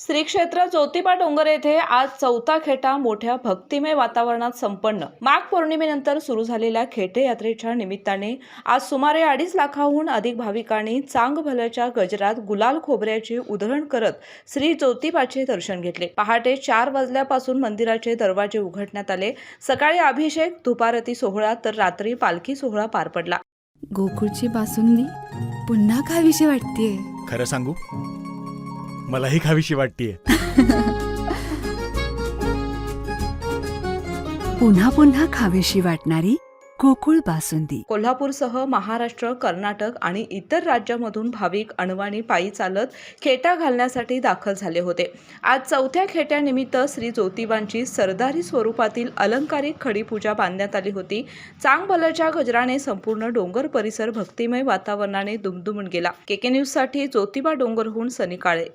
श्री क्षेत्र ज्योतिबा डोंगर येथे आज चौथा खेटा मोठ्या भक्तिमय वातावरणात संपन्न। माघ पौर्णिमेनंतर सुरू झालेल्या खेटे यात्रेच्या निमित्ताने आज सुमारे 2.5 लाखाहून अधिक भाविकांनी चांगभलच्या गजरात गुलाल खोबऱ्याची उधळण करत श्री ज्योतिबाचे दर्शन घेतले। पहाटे 4 वाजल्यापासून मंदिराचे दरवाजे उघडण्यात आले। सकाळी अभिषेक, धुपारती सोहळा तर रात्री पालखी सोहळा पार पडला। गोकुळची बासुंदी पुन्हा खावीशी वाटतेय। खरं सांगू, मलाही खावीशी वाटतेय। पुन्हा पुन्हा खावीशी वाटणारी गोकुळ बासुंदी। कोल्हापूरसह महाराष्ट्र, कर्नाटक आणि इतर राज्यामधून भाविक अनवाणी पायी चालत खेटा घालण्यासाठी दाखल झाले होते। आज चौथ्या खेट्यानिमित्त श्री ज्योतिबांची सरदारी स्वरूपातील अलंकारिक खडी पूजा बांधण्यात आली होती। चांगभलच्या गजराने संपूर्ण डोंगर परिसर भक्तिमय वातावरणाने दुमदुमून गेला। केके न्यूज साठी ज्योतिबा डोंगरहून सनी काळे।